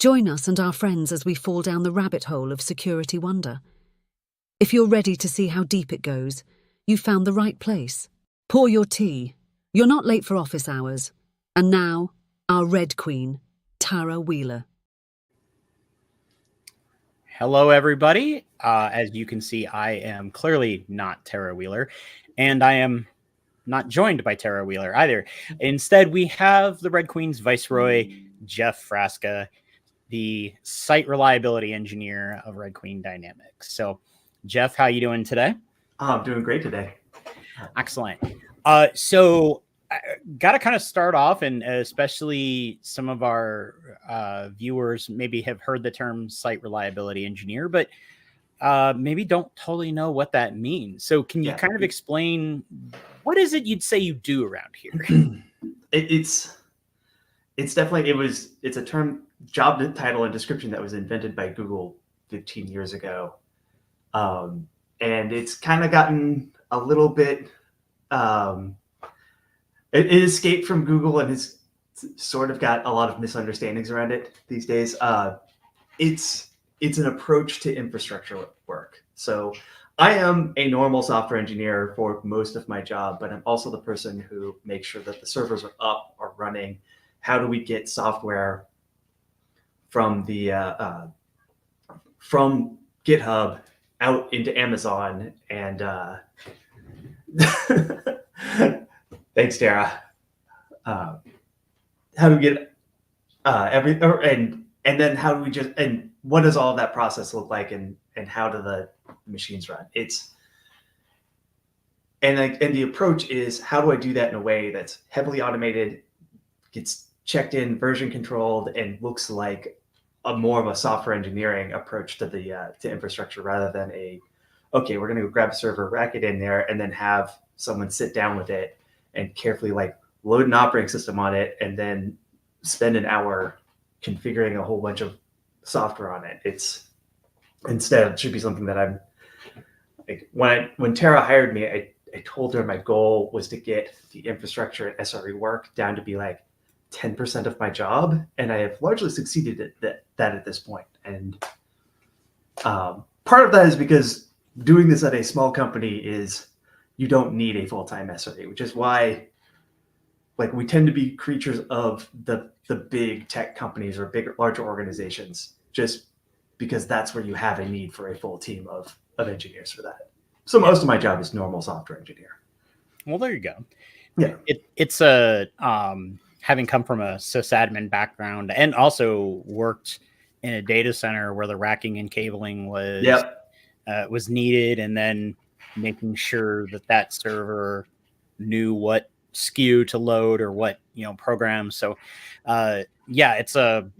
Join us and our friends as we fall down the rabbit hole of security wonder. If you're ready to see how deep it goes, you've found the right place. Pour your tea. You're not late for office hours. And now, our Red Queen, Tara Wheeler. Hello, everybody. As you can see, I am clearly not Tara Wheeler, and I am not joined by Tara Wheeler either. Instead, we have the Red Queen's Viceroy, Jeff Frasca, the site reliability engineer of Red Queen Dynamics. So, Jeff, how you doing today? I'm doing great today. Excellent. So got to kind of start off, and especially some of our viewers maybe have heard the term site reliability engineer, but maybe don't totally know what that means. So can you kind of explain what is it you'd say you do around here? It's definitely, it's a term, job title and description that was invented by Google 15 years ago. And it's kind of gotten a little bit, it escaped from Google and has sort of got a lot of misunderstandings around it these days. It's an approach to infrastructure work. So I am a normal software engineer for most of my job, but I'm also the person who makes sure that the servers are up or running. How do we get software from the from GitHub out into Amazon? And thanks, Tara. How do we get and then how do we and what does all of that process look like, and how do the machines run? And the approach is, how do I do that in a way that's heavily automated, gets checked in, version controlled, and looks like more of a software engineering approach to the to infrastructure, rather than okay, we're going to go grab a server, rack it in there, and then have someone sit down with it and carefully load an operating system on it, and then spend an hour configuring a whole bunch of software on it. It should be something that I'm when Tara hired me, I told her my goal was to get the infrastructure and SRE work down to be 10% of my job, and I have largely succeeded at that at this point. And part of that is because doing this at a small company is you don't need a full-time SRE, which is why we tend to be creatures of the big tech companies or larger organizations, just because that's where you have a need for a full team of engineers for that. So most of my job is normal software engineer. Well, there you go. Yeah. It's a having come from a sysadmin background and also worked in a data center where the racking and cabling was needed, and then making sure that server knew what SKU to load or what programs. So it's a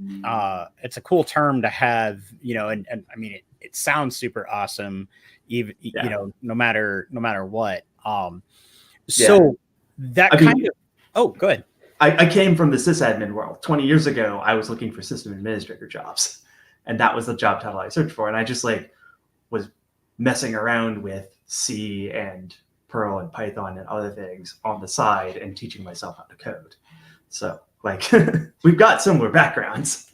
cool term to have, and I mean it sounds super awesome, even no matter what. So that oh, good. I came from the sysadmin world. 20 years ago, I was looking for system administrator jobs, and that was the job title I searched for. And I just was messing around with C and Perl and Python and other things on the side and teaching myself how to code. So we've got similar backgrounds.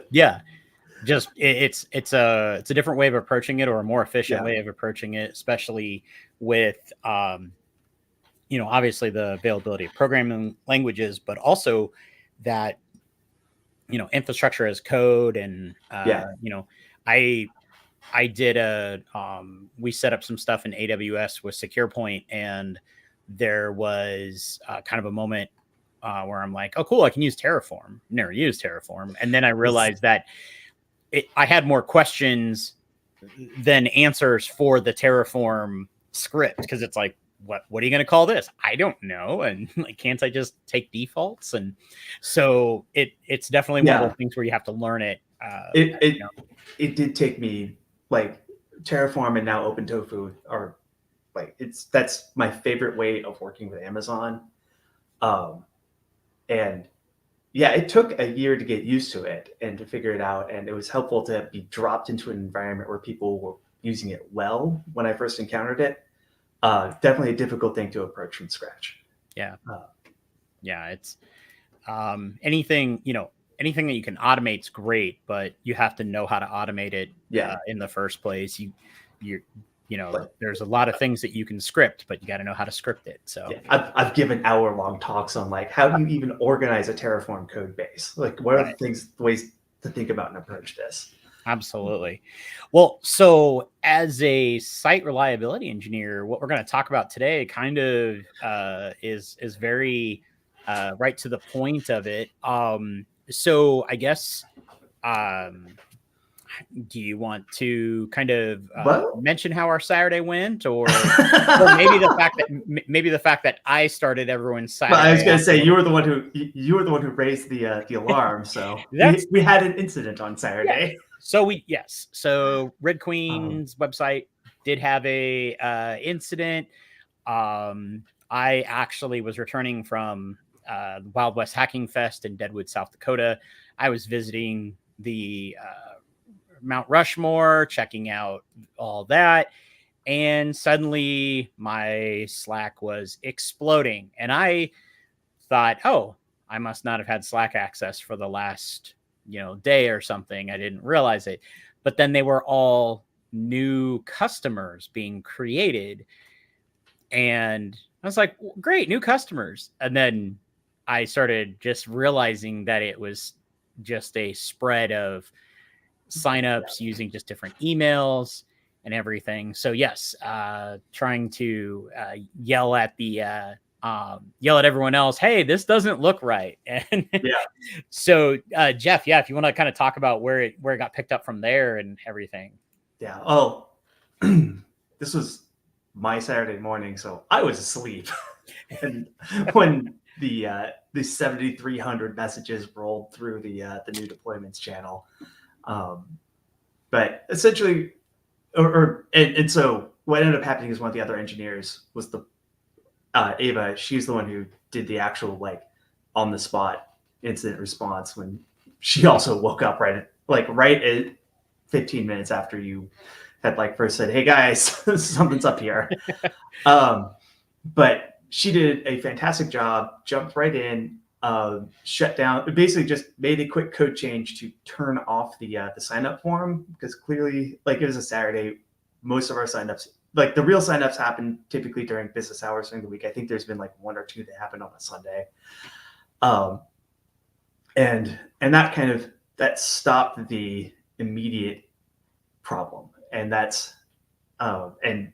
Yeah. Just it's a different way of approaching it, or a more efficient way of approaching it, especially with obviously the availability of programming languages, but also that infrastructure as code. And I did we set up some stuff in AWS with SecurePoint, and there was kind of a moment where I'm like, oh, cool, I can use Terraform. Never used Terraform. And then I realized that I had more questions than answers for the Terraform script, because it's what are you going to call this? I don't know. And can't I just take defaults? And so it's definitely one of those things where you have to learn it. It did take me Terraform and now OpenTofu are that's my favorite way of working with Amazon. And it took a year to get used to it and to figure it out. And it was helpful to be dropped into an environment where people were using it well when I first encountered it. Definitely a difficult thing to approach from scratch. Yeah. It's anything, anything that you can automate is great, but you have to know how to automate it in the first place. There's a lot of things that you can script, but you got to know how to script it. So I've given hour-long talks on like, how do you even organize a Terraform code base? Like, what are the ways to think about and approach this? Absolutely. Well, so as a site reliability engineer, what we're going to talk about today kind of is very right to the point of it. So I guess, do you want to kind of mention how our Saturday went, or maybe the fact that I started everyone's Saturday? Well, I was going to say you were the one who raised the alarm. So we had an incident on Saturday. Yeah. So Red Queen's website did have a incident. I actually was returning from Wild West Hacking Fest in Deadwood, South Dakota. I was visiting the Mount Rushmore, checking out all that. And suddenly my Slack was exploding. And I thought, oh, I must not have had Slack access for the last, day or something. I didn't realize it. But then they were all new customers being created. And I was like, great, new customers. And then I started just realizing that it was just a spread of signups using just different emails and everything. So yes, trying to yell at everyone else, hey, this doesn't look right. And so Jeff, if you want to kind of talk about where it got picked up from there and everything. Yeah. Oh, this was my Saturday morning, so I was asleep. And when the 7,300 messages rolled through the new deployments channel, but essentially, and so what ended up happening is one of the other engineers was Ava. She's the one who did the actual like on the spot incident response when she also woke up right at 15 minutes after you had first said, "Hey guys, something's up here." But she did a fantastic job, jumped right in, shut down, basically just made a quick code change to turn off the sign up form, because clearly it was a Saturday. Most of our signups, the real signups, happen typically during business hours during the week. I think there's been one or two that happened on a Sunday. And that stopped the immediate problem. And that's, and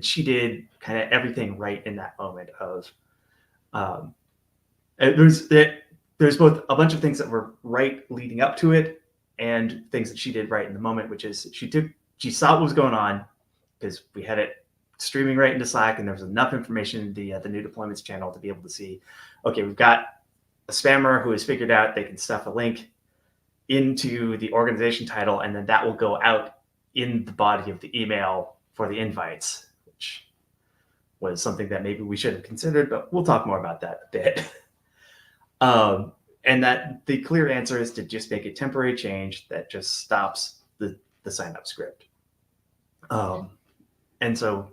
she did kind of everything right in that moment of, there's both a bunch of things that were right leading up to it and things that she did right in the moment, which is she saw what was going on because we had it streaming right into Slack, and there was enough information in the new deployments channel to be able to see, okay, we've got a spammer who has figured out they can stuff a link into the organization title, and then that will go out in the body of the email for the invites, which was something that maybe we should have considered, but we'll talk more about that a bit. And that the clear answer is to just make a temporary change that just stops the sign up script. And so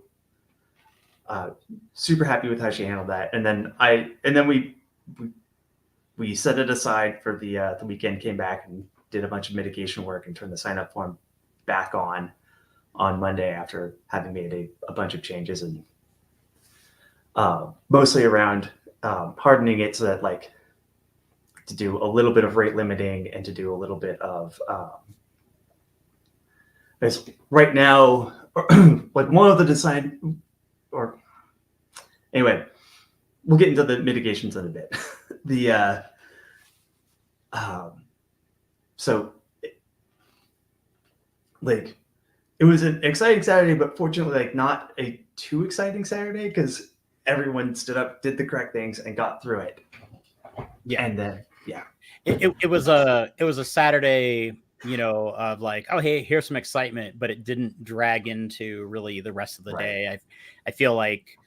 super happy with how she handled that. And then we set it aside for the weekend, came back and did a bunch of mitigation work and turned the sign up form back on Monday after having made a bunch of changes, and mostly around hardening it so that to do a little bit of rate limiting and to do a little bit of there's right now one of the design, or anyway, we'll get into the mitigations in a bit. So it was an exciting Saturday, but fortunately not a too exciting Saturday, because everyone stood up, did the correct things, and got through it. Yeah. And then it was a Saturday, of oh, hey, here's some excitement, but it didn't drag into really the rest of the day. I feel like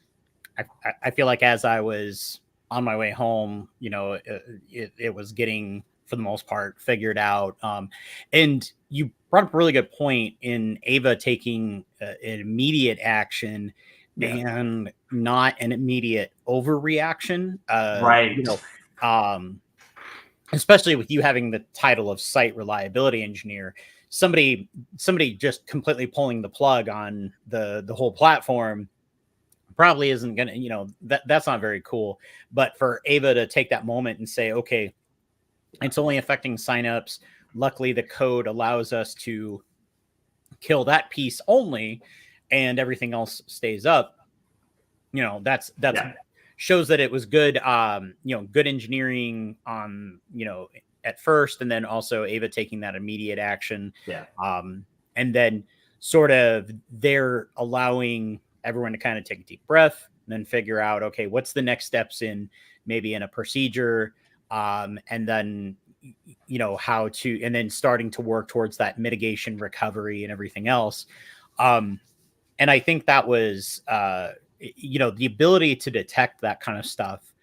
as I was on my way home, it was getting, for the most part, figured out. And you brought up a really good point in Ava taking an immediate action and not an immediate overreaction. Right. especially with you having the title of site reliability engineer, somebody just completely pulling the plug on the whole platform probably isn't going to, that's not very cool. But for Ava to take that moment and say, okay, it's only affecting signups. Luckily, the code allows us to kill that piece only, and everything else stays up. That's shows that it was good, good engineering on, at first, and then also Ava taking that immediate action. And then sort of they're allowing everyone to kind of take a deep breath and then figure out, okay, what's the next steps in a procedure, and then how to, and then starting to work towards that mitigation, recovery, and everything else. And I think that was the ability to detect that kind of stuff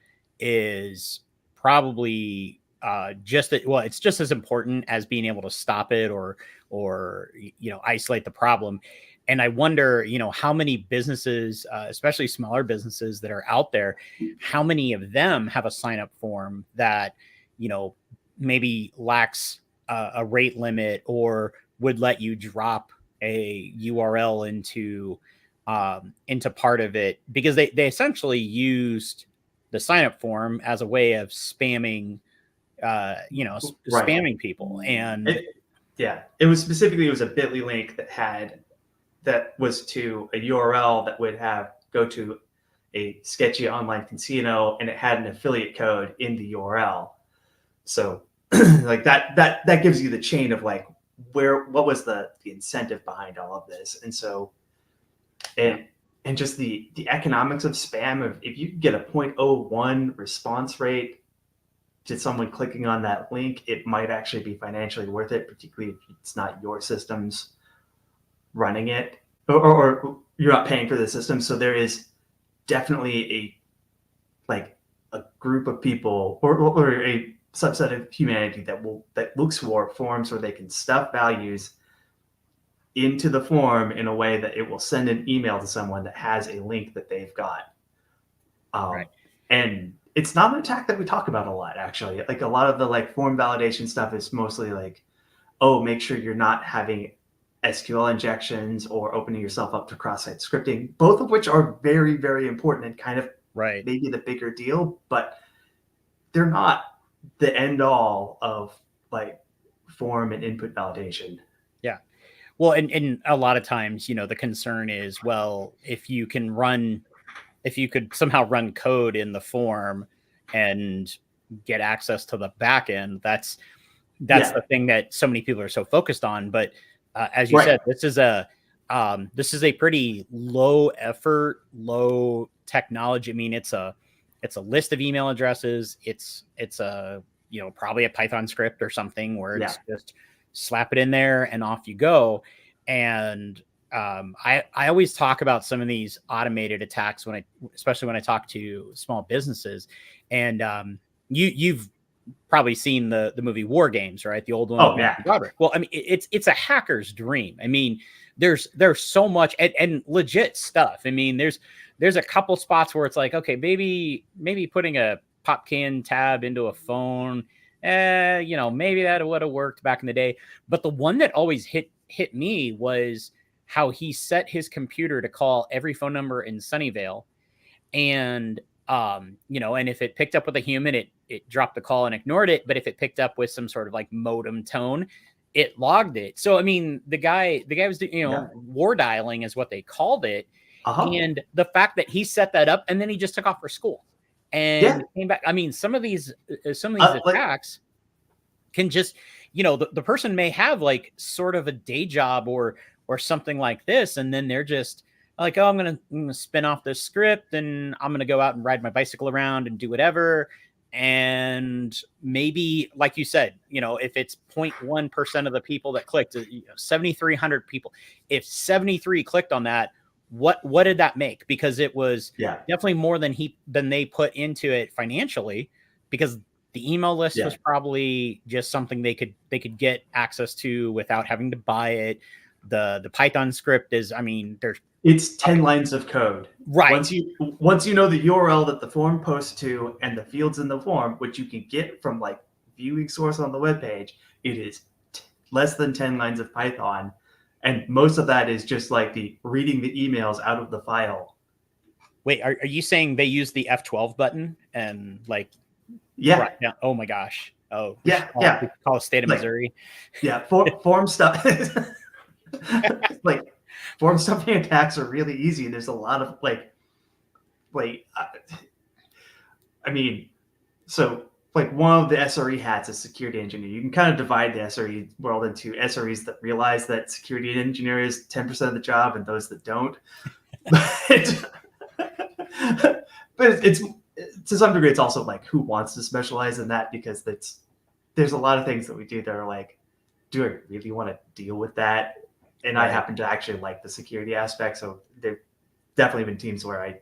is probably it's just as important as being able to stop it or isolate the problem. And I wonder, how many businesses, especially smaller businesses that are out there, how many of them have a sign up form that, maybe lacks a rate limit or would let you drop a URL into part of it, because they essentially used the sign up form as a way of spamming, spamming people. And it was a bit.ly link that was to a URL that would go to a sketchy online casino, and it had an affiliate code in the URL. So like that gives you the chain of like what was the incentive behind all of this. And so and just the economics of spam, if you get a 0.01 response rate to someone clicking on that link, it might actually be financially worth it, particularly if it's not your systems running it, or you're not paying for the system. So there is definitely a group of people or a subset of humanity that looks for forms where they can stuff values into the form in a way that it will send an email to someone that has a link that they've got. And it's not an attack that we talk about a lot, actually. Like a lot of the form validation stuff is mostly like, oh, make sure you're not having SQL injections or opening yourself up to cross-site scripting, both of which are very, very important and kind of maybe the bigger deal, but they're not the end all of form and input validation. Yeah. Well, and a lot of times, the concern is, well, if you could somehow run code in the form and get access to the back end, that's the thing that so many people are so focused on. But as you said, this is a pretty low effort, low technology. I mean, it's a list of email addresses. It's a probably a Python script or something where it's just slap it in there and off you go. And I always talk about some of these automated attacks especially when I talk to small businesses. And you've probably seen the movie War Games, right? The old one. Oh yeah. Robert. Well, I mean, it's a hacker's dream. I mean, there's so much and legit stuff. I mean, there's a couple spots where it's like, okay, maybe putting a PopCan tab into a phone, maybe that would have worked back in the day. But the one that always hit me was how he set his computer to call every phone number in Sunnyvale. And, and if it picked up with a human, it dropped the call and ignored it. But if it picked up with some sort of modem tone, it logged it. So, I mean, the guy was, war dialing is what they called it. And the fact that he set that up and then he just took off for school and came back. I mean, some of these attacks can just, the person may have sort of a day job or something like this. And then they're just like, oh, I'm going to spin off this script and I'm going to go out and ride my bicycle around and do whatever. And maybe, like you said, if it's 0.1% of the people that clicked, 7,300 people, if 73 clicked on that, what did that make? Because it was definitely more than they put into it financially, because the email list was probably just something they could get access to without having to buy it. The Python script is, it's 10 lines of code. Right. Once you know the URL that the form posts to and the fields in the form, which you can get from viewing source on the web page, it is less than 10 lines of Python. And most of that is just like the reading the emails out of the file. Wait, are you saying they use the F12 button and like, yeah. Oh my gosh. Oh, we call the state of Missouri. Yeah. Form stuff. Like form stuffing attacks are really easy. And there's a lot of so one of the SRE hats is security engineer. You can kind of divide the SRE world into SREs that realize that security engineer is 10% of the job and those that don't. But it's to some degree, it's also like who wants to specialize in that, because there's a lot of things that we do that are like, do I really want to deal with that? And right. I happen to actually like the security aspect. So there've definitely been teams where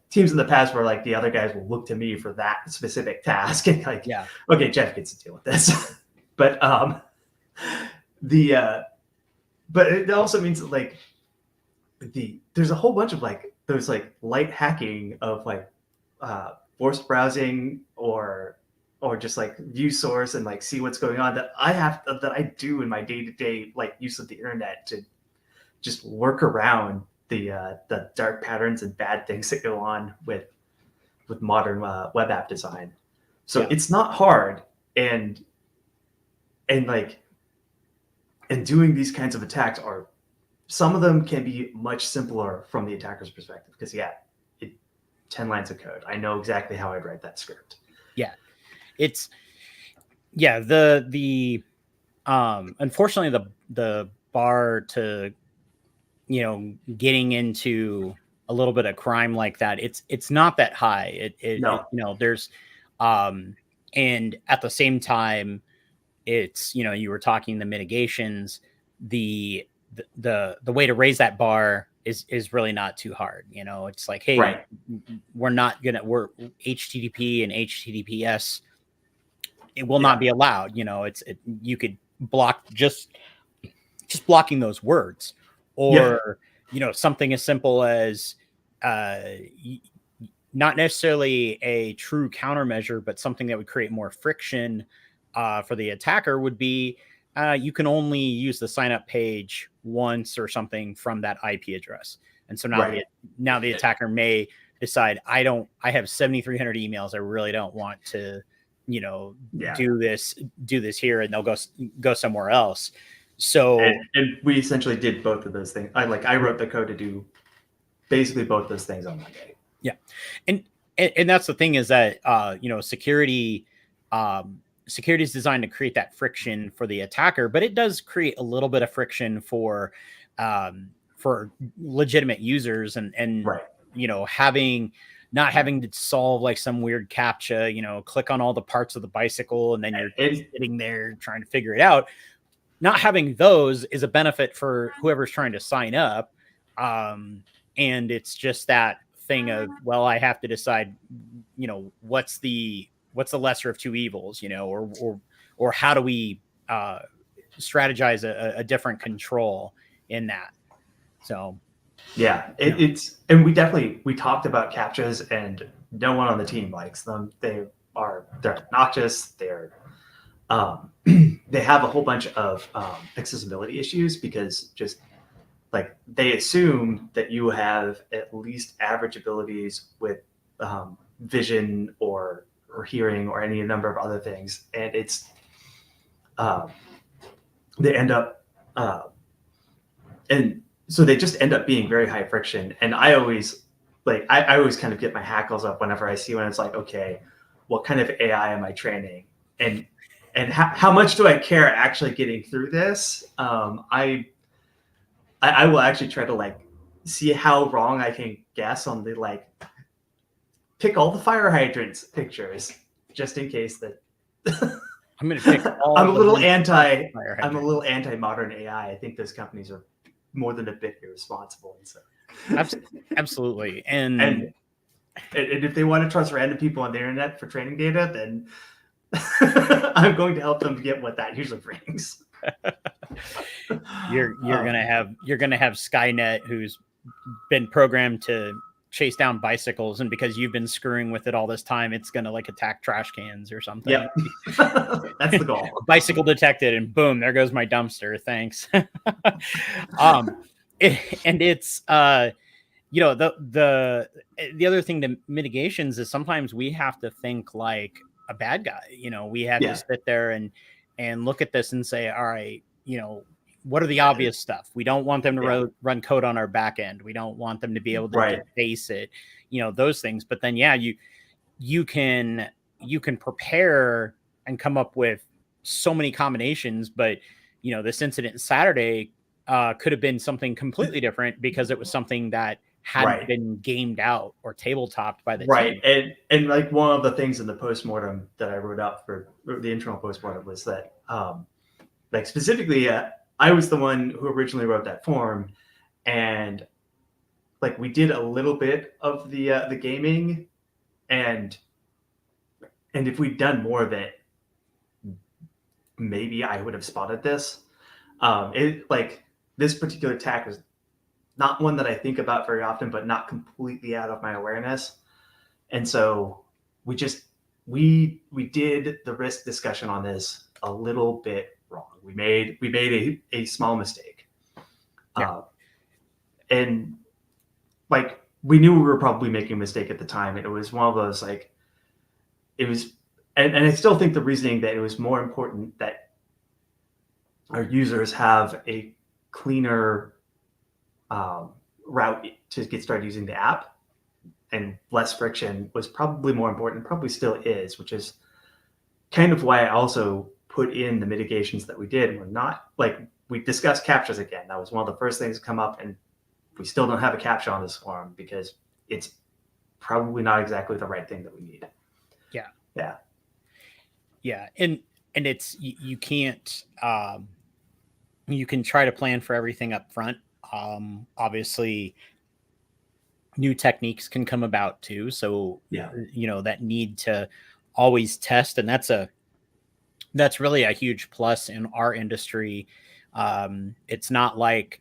teams in the past where like the other guys will look to me for that specific task and like, okay, Jeff gets to deal with this. But but it also means that like there's a whole bunch of like those like light hacking of like forced browsing or just like view source and like see what's going on that I do in my day-to-day like use of the internet to just work around the dark patterns and bad things that go on with modern web app design. So it's not hard, and doing these kinds of attacks are, some of them can be much simpler from the attacker's perspective, because 10 lines of code. I know exactly how I'd write that script. Yeah. It's the unfortunately the bar to getting into a little bit of crime like that, it's not that high. There's and at the same time, it's you were talking the mitigations, the way to raise that bar is really not too hard. It's like, hey, right. we're HTTP and HTTPS, it will not be allowed. You could block just blocking those words, or something as simple as not necessarily a true countermeasure, but something that would create more friction for the attacker would be you can only use the sign up page once or something from that IP address. And so now the attacker may decide, I have 7,300 emails. I really don't want to, do this here, and they'll go somewhere else. So, and we essentially did both of those things. I wrote the code to do basically both those things on Monday. Yeah. And that's the thing, is that, security is designed to create that friction for the attacker, but it does create a little bit of friction for legitimate users, and right. Not having to solve like some weird CAPTCHA, click on all the parts of the bicycle, and then you're sitting there trying to figure it out. Not having those is a benefit for whoever's trying to sign up. And it's just that thing of, well, I have to decide, what's the lesser of two evils, or how do we strategize a different control in that? So, and we talked about CAPTCHAs, and no one on the team likes them. They're obnoxious. They're they have a whole bunch of accessibility issues, because just like they assume that you have at least average abilities with vision or hearing or any number of other things, and it's they end up and so they just end up being very high friction. And I always I always kind of get my hackles up whenever I see when it's like, okay, what kind of AI am I training, and how much do I care actually getting through this? I will actually try to see how wrong I can guess on the pick all the fire hydrants pictures, just in case that I'm going to pick all I'm a little anti modern AI. I think those companies are more than a bit irresponsible. And so absolutely. And if they want to trust random people on the internet for training data, then I'm going to help them get what that usually brings. You're gonna have Skynet, who's been programmed to chase down bicycles, and because you've been screwing with it all this time, it's going to like attack trash cans or something. Yep. That's the goal. Bicycle detected, and boom, there goes my dumpster. Thanks. And it's you know, the other thing to mitigations is sometimes we have to think like a bad guy. You know, we have to sit there and look at this and say, all right, you know, what are the obvious stuff? We don't want them to run code on our back end. We don't want them to be able to face it, you know, those things. But then, you can prepare and come up with so many combinations. But, you know, this incident Saturday could have been something completely different because it was something that hadn't been gamed out or tabletopped by the team. And like one of the things in the postmortem that I wrote up for the internal postmortem was that like specifically I was the one who originally wrote that form, and like we did a little bit of the gaming, and if we'd done more of it, maybe I would have spotted this. It like this particular attack was not one that I think about very often, but not completely out of my awareness. And so we did the risk discussion on this a little bit wrong. We made a small mistake. And like we knew we were probably making a mistake at the time. It was one of those like it was and I still think the reasoning that it was more important that our users have a cleaner route to get started using the app and less friction was probably more important, probably still is, which is kind of why I also put in the mitigations that we did. We're not like we discussed captchas again. That was one of the first things to come up, and we still don't have a captcha on this form because it's probably not exactly the right thing that we need. Yeah. And it's, you can't, you can try to plan for everything up front. Obviously new techniques can come about too. So, you know, that need to always test. And that's really a huge plus in our industry. It's not like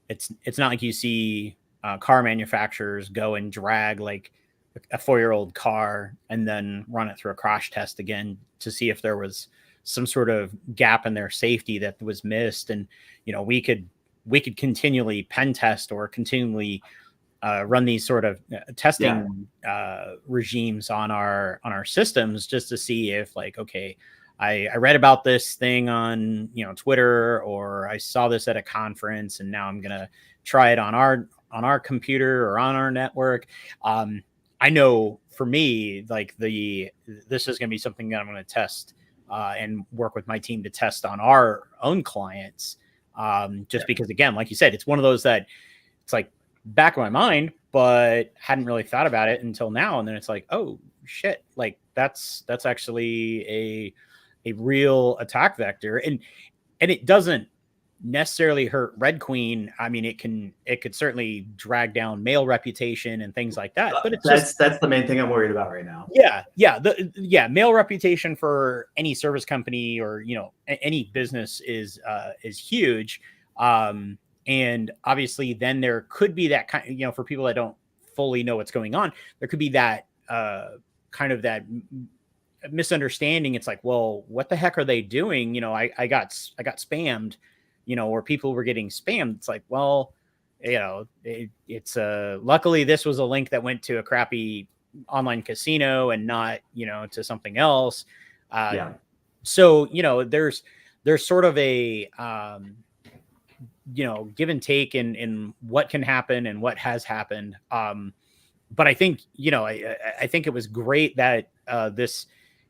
you see car manufacturers go and drag like a 4-year-old car and then run it through a crash test again to see if there was some sort of gap in their safety that was missed. And, you know, we could continually pen test or continually run these sort of testing regimes on our systems just to see if like, okay, I read about this thing on, you know, Twitter, or I saw this at a conference and now I'm going to try it on our computer or on our network. I know for me, like this is going to be something that I'm going to test and work with my team to test on our own clients. Because again, like you said, it's one of those that it's like back of my mind, but hadn't really thought about it until now. And then it's like, oh shit, like that's actually a real attack vector. And it doesn't necessarily hurt Red Queen. I mean, it could certainly drag down mail reputation and things like that. But it's that's the main thing I'm worried about right now. Mail reputation for any service company or, you know, any business is huge. And obviously then there could be that kind of, you know, for people that don't fully know what's going on, there could be that kind of that misunderstanding. It's like, well, what the heck are they doing? You know, I got spammed, you know, or people were getting spammed. It's like, well, you know, it's luckily this was a link that went to a crappy online casino and not, you know, to something else. So, you know, there's sort of a, you know, give and take in what can happen and what has happened. But I think, you know, I think it was great that this,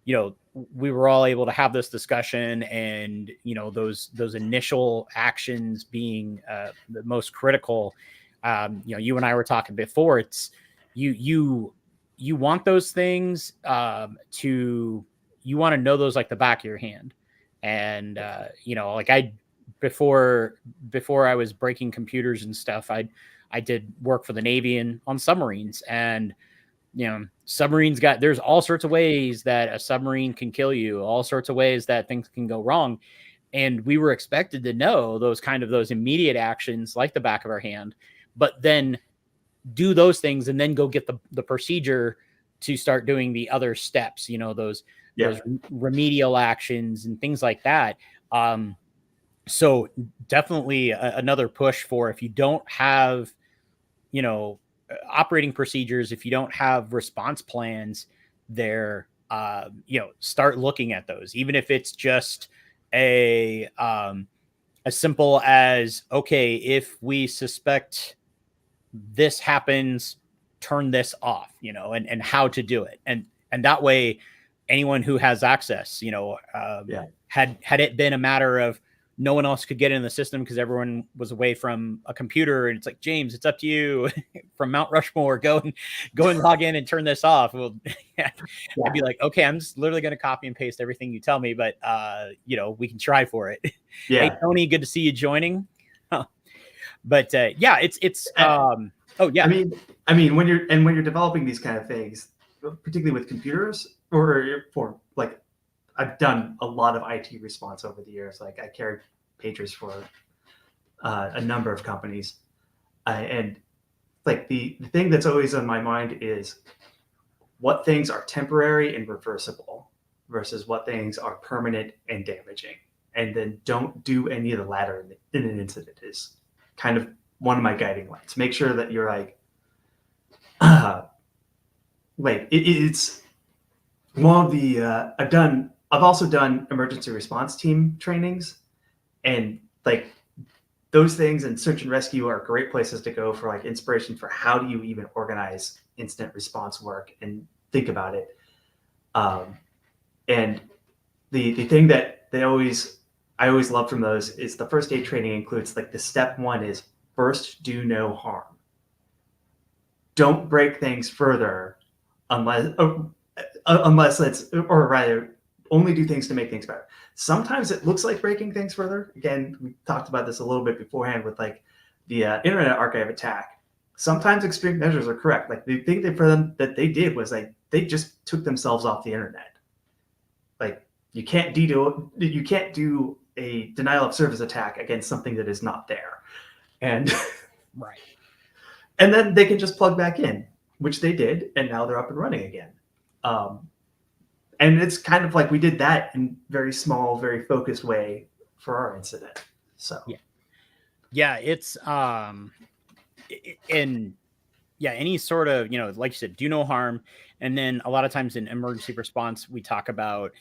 you know, we were all able to have this discussion, and, you know, those initial actions being the most critical. You know, you and I were talking before, it's you want those things you want to know those like the back of your hand. And, you know, like before I was breaking computers and stuff, I did work for the Navy and on submarines, and, you know, submarines there's all sorts of ways that a submarine can kill you, all sorts of ways that things can go wrong. And we were expected to know those immediate actions like the back of our hand. But then do those things and then go get the procedure to start doing the other steps, those remedial actions and things like that. So definitely another push for, if you don't have, operating procedures, if you don't have response plans there, start looking at those, even if it's just as simple as, okay, if we suspect this happens, turn this off, and how to do it. And that way, anyone who has access, had it been a matter of no one else could get in the system because everyone was away from a computer, and it's like, James, it's up to you from Mount Rushmore, go and log in and turn this off. Well, I'd be like, okay, I'm just literally going to copy and paste everything you tell me, but we can try for it. Hey, Tony, good to see you joining. But it's oh yeah. I mean, when you're developing these kind of things, particularly with computers, or for like, I've done a lot of IT response over the years. Like, I carried pagers for a number of companies, and like the thing that's always on my mind is what things are temporary and reversible versus what things are permanent and damaging, and then don't do any of the latter in an incident is kind of one of my guiding lights. Make sure that you're like, it's one of the I've also done emergency response team trainings, and like those things and search and rescue are great places to go for like inspiration for how do you even organize incident response work and think about it. And the thing that I always love from those is the first aid training includes like the step one is first do no harm. Don't break things further unless it's, or rather, only do things to make things better. Sometimes it looks like breaking things further. Again, we talked about this a little bit beforehand with like the Internet Archive attack. Sometimes extreme measures are correct. Like the thing that they did was like they just took themselves off the internet. Like you can't do a denial of service attack against something that is not there, and right. And then they can just plug back in, which they did, and now they're up and running again. And it's kind of like we did that in very small, very focused way for our incident. So it's any sort of, like you said, do no harm. And then a lot of times in emergency response, we talk about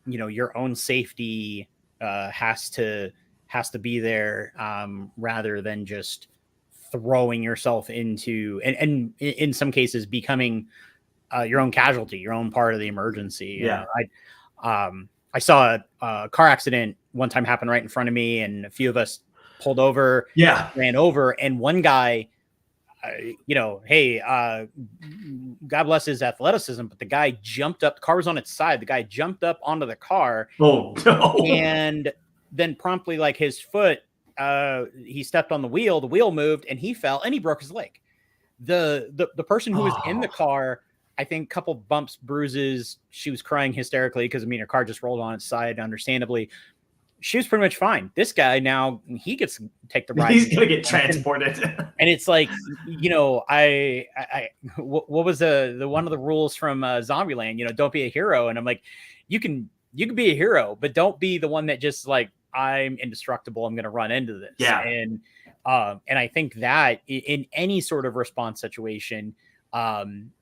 your own safety has to be there, rather than just throwing yourself into, and in some cases becoming your own casualty, your own part of the emergency. I saw a car accident one time happen right in front of me, and a few of us pulled over, ran over, and one guy, God bless his athleticism, but the guy jumped up, the car was on its side, the guy jumped up onto the car, and then promptly, like his foot, he stepped on the wheel moved, and he fell, and he broke his leg. The person who was in the car, I think a couple bumps, bruises, she was crying hysterically because, her car just rolled on its side, understandably. She was pretty much fine. This guy, now he gets to take the ride. He's going to get transported. And it's like, what was the one of the rules from Zombieland, don't be a hero. And I'm like, you can be a hero, but don't be the one that just like, I'm indestructible, I'm going to run into this. And I think that in any sort of response situation,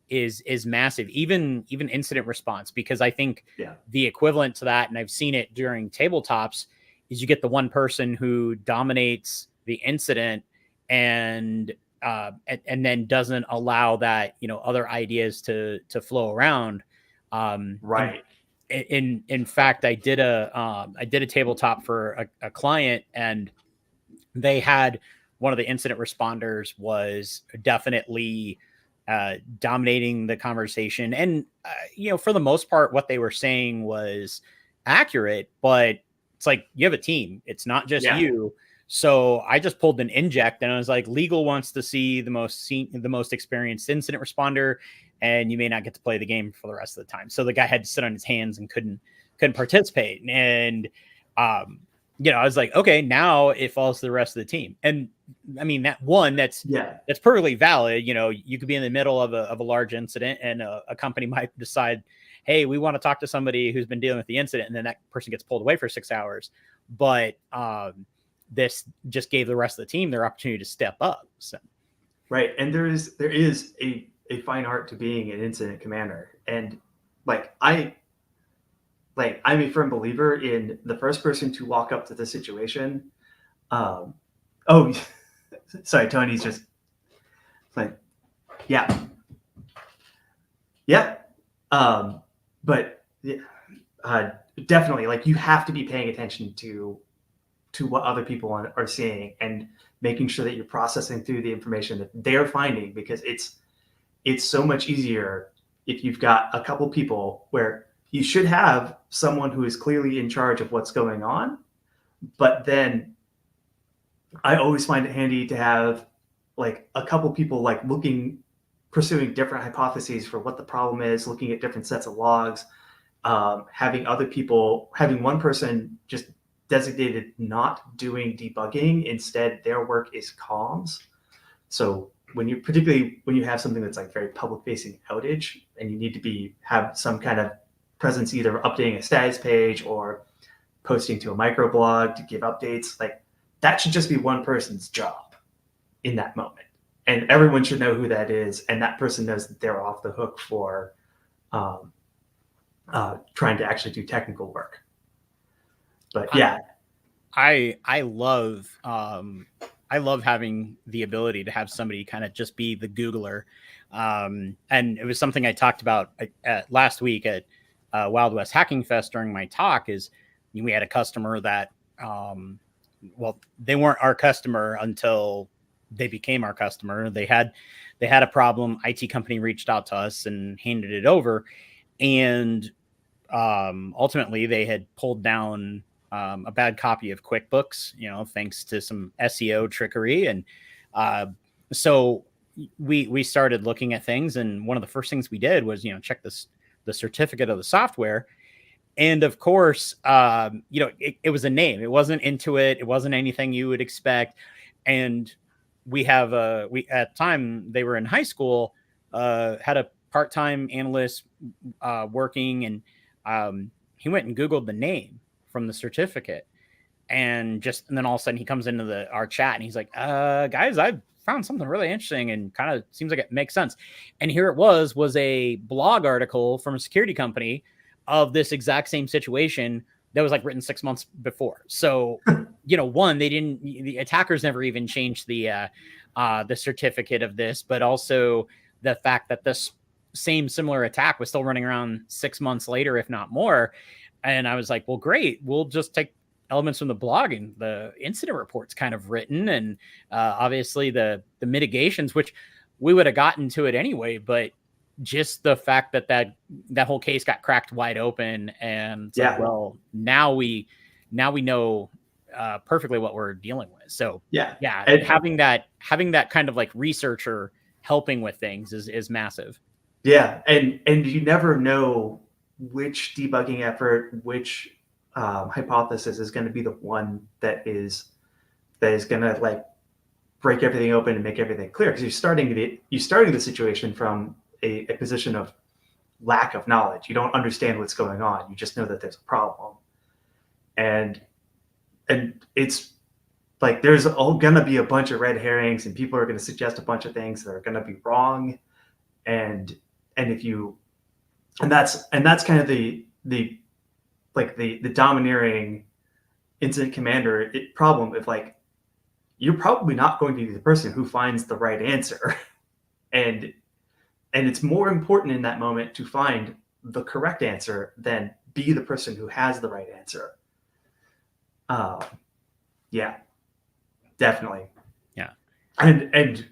is massive, even incident response, because I think the equivalent to that, and I've seen it during tabletops, is you get the one person who dominates the incident and then doesn't allow that, other ideas to flow around. Right. In fact, I did a tabletop for a client, and they had one of the incident responders was definitely dominating the conversation. And, for the most part, what they were saying was accurate, but it's like, you have a team. It's not just you. So I just pulled an inject, and I was like, legal wants to see the most experienced incident responder, and you may not get to play the game for the rest of the time. So the guy had to sit on his hands and couldn't participate. And, I was like, okay, now it falls to the rest of the team. And I mean, that's perfectly valid. You could be in the middle of a large incident, and a company might decide, hey, we want to talk to somebody who's been dealing with the incident, and then that person gets pulled away for 6 hours. But this just gave the rest of the team their opportunity to step up. So. Right. And there is a fine art to being an incident commander. And I'm a firm believer in the first person to walk up to the situation. Sorry, Tony's just like, yeah. But definitely, you have to be paying attention to what other people are seeing and making sure that you're processing through the information that they're finding, because it's so much easier if you've got a couple people where you should have someone who is clearly in charge of what's going on. But then I always find it handy to have a couple people pursuing different hypotheses for what the problem is, looking at different sets of logs, having one person just designated not doing debugging. Instead, their work is comms. So particularly when you have something that's very public facing outage, and you need to have some kind of presence, either updating a status page or posting to a microblog to give updates, that should just be one person's job in that moment. And everyone should know who that is. And that person knows that they're off the hook for trying to actually do technical work. But yeah, I love having the ability to have somebody kind of just be the Googler. And it was something I talked about last week at Wild West Hacking Fest during my talk. Is we had a customer that, they weren't our customer until they became our customer. They had a problem. IT company reached out to us and handed it over. And ultimately they had pulled down a bad copy of QuickBooks, thanks to some SEO trickery. And so we started looking at things. And one of the first things we did was, check the certificate of the software. And of course, it was a name. It wasn't Intuit. It wasn't anything you would expect. And at the time they were in high school, had a part-time analyst working, and he went and Googled the name from the certificate, and then all of a sudden he comes into our chat and he's like, guys, I've found something really interesting and kind of seems like it makes sense. And here it was a blog article from a security company of this exact same situation that was written 6 months before. So, the attackers never even changed the certificate of this, but also the fact that this same similar attack was still running around 6 months later, if not more. And I was like, well, great. We'll just take elements from the blog, and the incident report's kind of written, and obviously the mitigations, which we would have gotten to it anyway, but just the fact that whole case got cracked wide open, and now we know perfectly what we're dealing with. So and having that kind of researcher helping with things is massive. Yeah, and you never know which debugging effort, which hypothesis is going to be the one that is going to break everything open and make everything clear, because you're starting the situation from a position of lack of knowledge. You don't understand what's going on. You just know that there's a problem, and it's there's gonna be a bunch of red herrings, and people are going to suggest a bunch of things that are going to be wrong, and that's kind of the domineering incident commander problem. If you're probably not going to be the person who finds the right answer, and it's more important in that moment to find the correct answer than be the person who has the right answer. Yeah, definitely. Yeah. And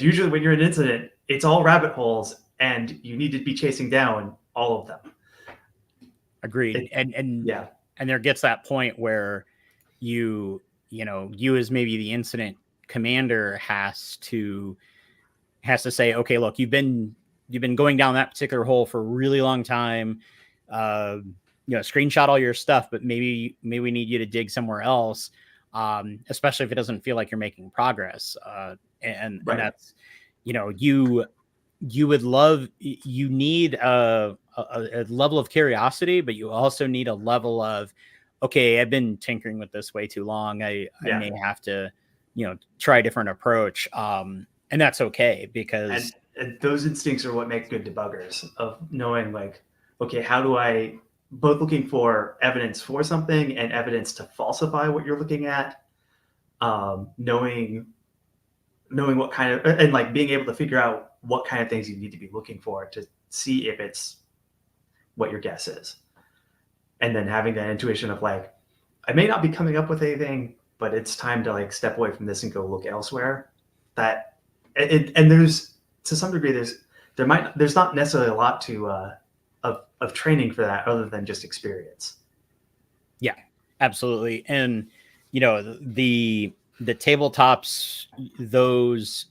usually when you're in an incident, it's all rabbit holes, and you need to be chasing down all of them. Agreed. And there gets that point where you as maybe the incident commander has to say, okay, look, you've been going down that particular hole for a really long time. screenshot all your stuff, but maybe we need you to dig somewhere else, especially if it doesn't feel like you're making progress. And that's, you would love, you need a level of curiosity, but you also need a level of, okay, I've been tinkering with this way too long. I may have to, try a different approach. And that's okay, because and those instincts are what make good debuggers, of knowing like, okay, how do I, both looking for evidence for something and evidence to falsify what you're looking at, knowing what kind of, and like being able to figure out what kind of things you need to be looking for to see if it's what your guess is. And then having that intuition of like, I may not be coming up with anything, but it's time to like step away from this and go look elsewhere. And there's, to some degree, there's not necessarily a lot to of training for that other than just experience. Yeah, absolutely. And the tabletops, those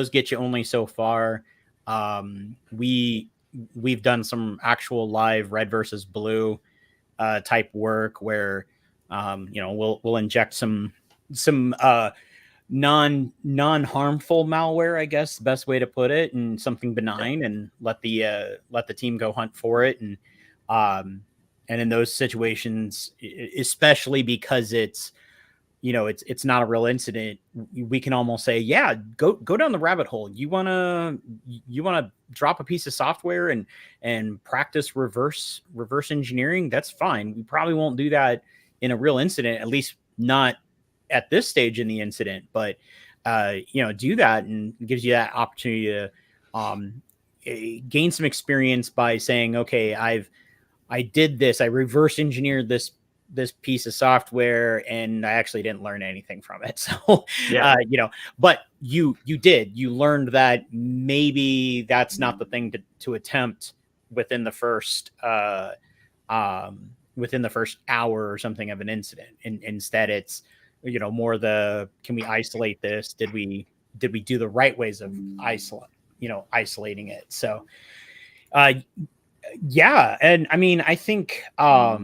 get you only so far. We've done some actual live red versus blue type work where we'll inject some non-harmful malware, I guess the best way to put it, and something benign, and let the team go hunt for it. And in those situations, especially because it's not a real incident, we can almost say, yeah, go down the rabbit hole. You want to drop a piece of software and practice reverse engineering? That's fine. We probably won't do that in a real incident, at least not at this stage in the incident, but do that, and it gives you that opportunity to gain some experience by saying, okay, I did this, I reverse engineered this piece of software, and I actually didn't learn anything from it. So, but you learned that maybe that's not the thing to attempt within the first hour or something of an incident. And instead it's, more can we isolate this? Did we do the right ways of isolating it? So, yeah. And I mean, I think, I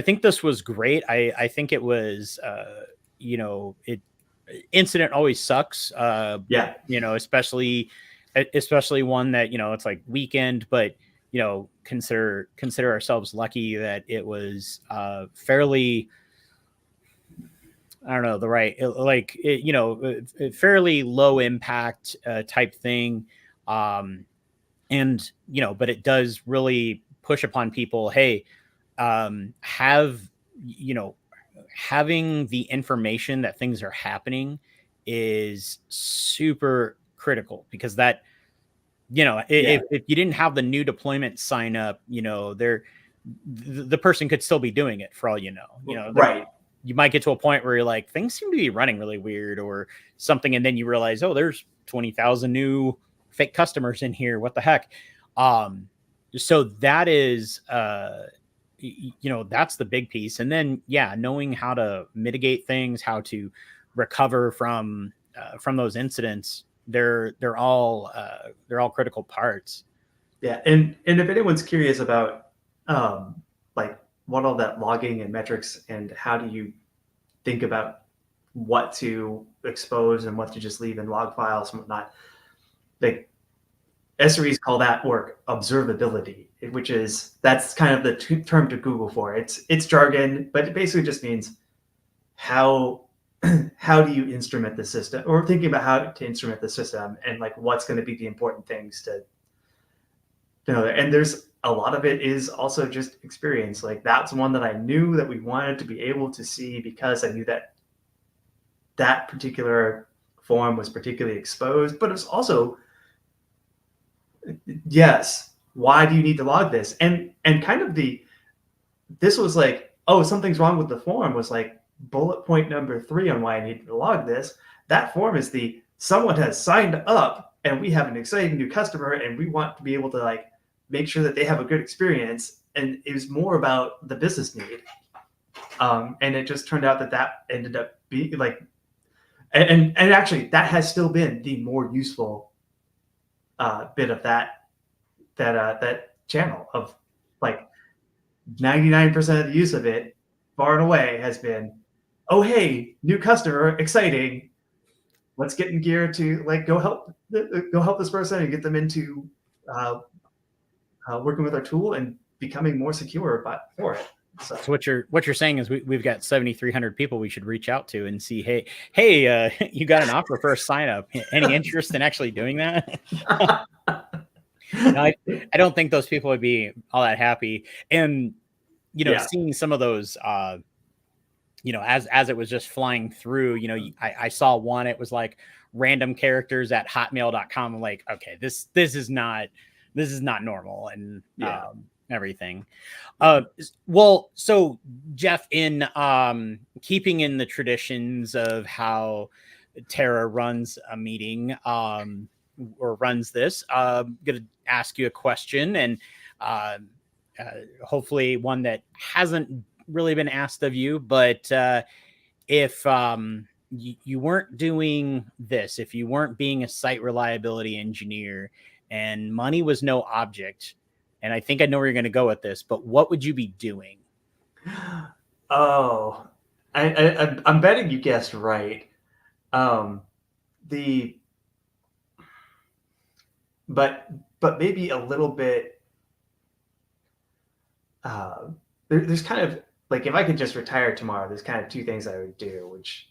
think this was great. I think it was, incident always sucks. Especially one that, it's like weekend, but, consider ourselves lucky that it was fairly, I don't know, fairly low impact type thing. And, but it does really push upon people, hey, having the information that things are happening is super critical, because that, if you didn't have the new deployment sign up, the person could still be doing it for all right. You might get to a point where you're like, things seem to be running really weird or something, and then you realize, oh, there's 20,000 new fake customers in here. What the heck? So that is, that's the big piece. And then, knowing how to mitigate things, how to recover from those incidents, they're all critical parts. Yeah. And if anyone's curious about, like what all that logging and metrics and how do you think about what to expose and what to just leave in log files and whatnot, like SREs call that work observability, that's kind of the term to Google for. It's jargon, but it basically just means how do you instrument the system, or thinking about how to instrument the system, and like what's going to be the important things to and there's a lot of it is also just experience. Like that's one that I knew that we wanted to be able to see, because I knew that particular form was particularly exposed, but it's also, yes, why do you need to log this? And kind of this was like, oh, something's wrong with the form, was like bullet point number 3 on why I needed to log this. That form is someone has signed up and we have an exciting new customer and we want to be able to like make sure that they have a good experience. And it was more about the business need. And it just turned out that ended up being like, and actually that has still been the more useful bit of that channel of like, 99% of the use of it, far and away, has been, oh, hey, new customer, exciting. Let's get in gear to like go help this person and get them into working with our tool and becoming more secure for it. So what you're saying is we've got 7,300 people we should reach out to and see, hey, you got an offer for a sign up. Any interest in actually doing that? No, I don't think those people would be all that happy. And seeing some of those, as it was just flying through, I saw one. It was like random characters at hotmail.com. I'm like, okay, this is not normal, and everything. Well, so Jeff, in keeping in the traditions of how Tara runs a meeting, or runs this, I'm going to ask you a question, and hopefully one that hasn't really been asked of you, but if you weren't doing this, if you weren't being a site reliability engineer and money was no object, and I think I know where you're going to go with this, but what would you be doing? Oh, I'm betting you guessed right. But maybe a little bit. There's kind of like, if I could just retire tomorrow, there's kind of two things I would do, which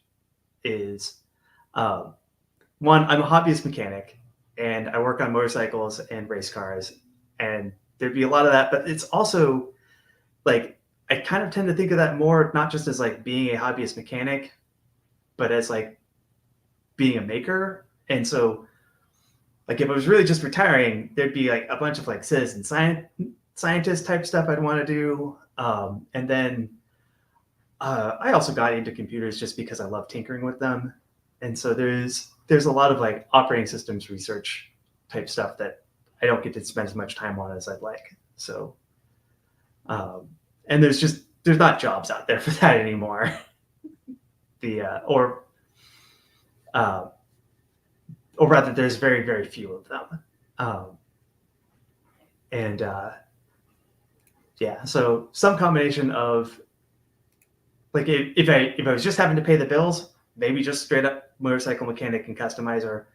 is, one, I'm a hobbyist mechanic and I work on motorcycles and race cars, and there'd be a lot of that. But it's also like, I kind of tend to think of that more, not just as like being a hobbyist mechanic, but as like being a maker. And so like, if I was really just retiring, there'd be like a bunch of like citizen scientist type stuff I'd want to do. And then I also got into computers just because I love tinkering with them. And so there's a lot of like operating systems research type stuff that I don't get to spend as much time on as I'd like. So, and there's not jobs out there for that anymore. Or rather, there's very, very few of them. So some combination of like, if I was just having to pay the bills, maybe just straight up motorcycle mechanic and customizer.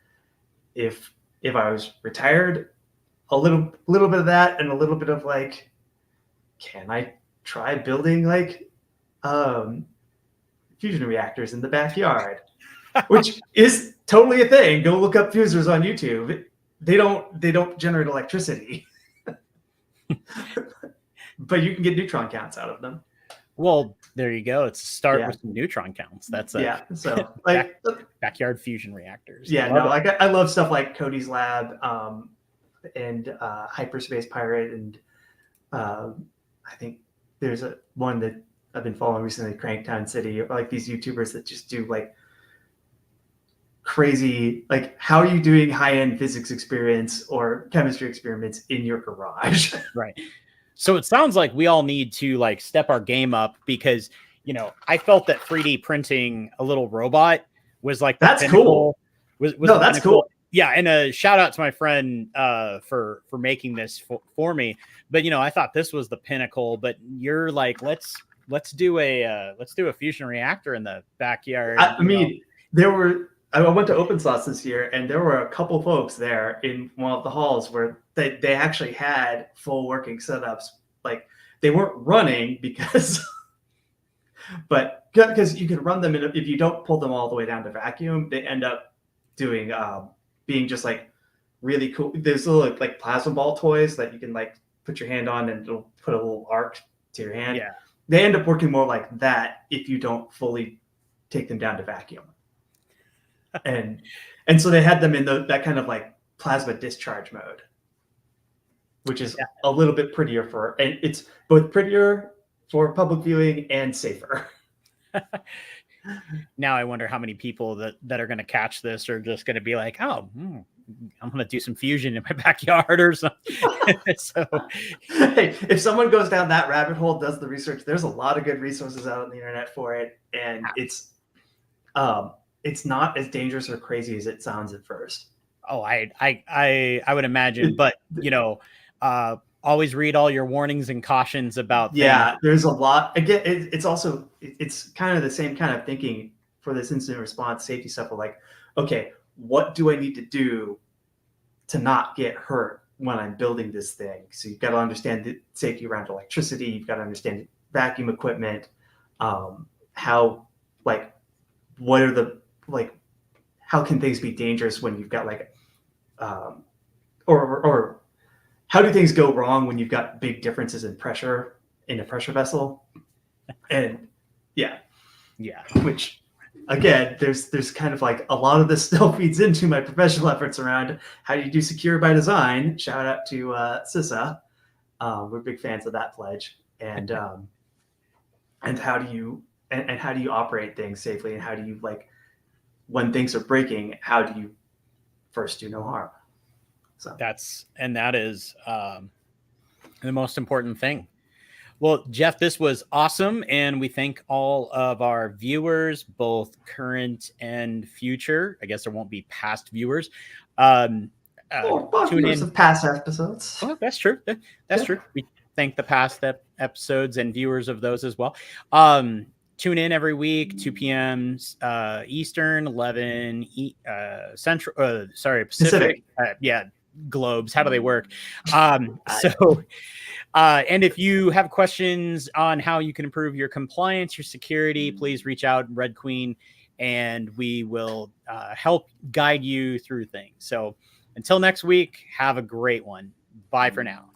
If I was retired, a little bit of that, and a little bit of like, can I try building like fusion reactors in the backyard, which is totally a thing. Go look up fusers on YouTube. They don't generate electricity, but you can get neutron counts out of them. Well, there you go. It's start with some neutron counts. That's so like backyard fusion reactors. I love stuff like Cody's Lab, and Hyperspace Pirate, and I think there's one that I've been following recently, Cranktown City, like these YouTubers that just do like crazy, like, how are you doing high-end physics experiments or chemistry experiments in your garage? Right. So it sounds like we all need to like step our game up, because, I felt that 3D printing a little robot was like, that's cool. That's cool. Yeah. And a shout out to my friend for making this for me. But, I thought this was the pinnacle, but you're like, let's do a fusion reactor in the backyard. I mean, I went to Open Slots this year, and there were a couple folks there in one of the halls where they actually had full working setups. Like, they weren't running because you can run them if you don't pull them all the way down to vacuum, they end up doing being just like really cool. There's little like plasma ball toys that you can like put your hand on and it'll put a little arc to your hand. Yeah. They end up working more like that if you don't fully take them down to vacuum. And so they had them in that kind of like plasma discharge mode, which is a little bit prettier and it's both prettier for public viewing and safer. Now I wonder how many people that are going to catch this are just going to be like, oh, I'm going to do some fusion in my backyard or something. So, hey, if someone goes down that rabbit hole, does the research, there's a lot of good resources out on the internet for it, and it's not as dangerous or crazy as it sounds at first. Oh, I would imagine, but always read all your warnings and cautions about things. There's a lot. Again, it's kind of the same kind of thinking for this incident response safety stuff of like, okay, what do I need to do to not get hurt when I'm building this thing? So you've got to understand the safety around electricity. You've got to understand vacuum equipment. How, like, what are the, like, how can things be dangerous when you've got like, or how do things go wrong when you've got big differences in pressure in a pressure vessel? And yeah, which again, there's kind of like a lot of this still feeds into my professional efforts around how do you do secure by design. Shout out to CISA. We're big fans of that pledge. And how do you operate things safely, and how do you, like, when things are breaking, how do you first do no harm? So that is the most important thing. Well, Jeff, this was awesome, and we thank all of our viewers, both current and future. I guess there won't be past viewers. Tune in of past episodes. Oh, that's true. That's true. We thank the past episodes and viewers of those as well. Tune in every week, 2 p.m. Eastern, 11 Central. Pacific. Globes. How do they work? And if you have questions on how you can improve your compliance, your security, please reach out, Red Queen, and we will help guide you through things. So until next week, have a great one. Bye for now.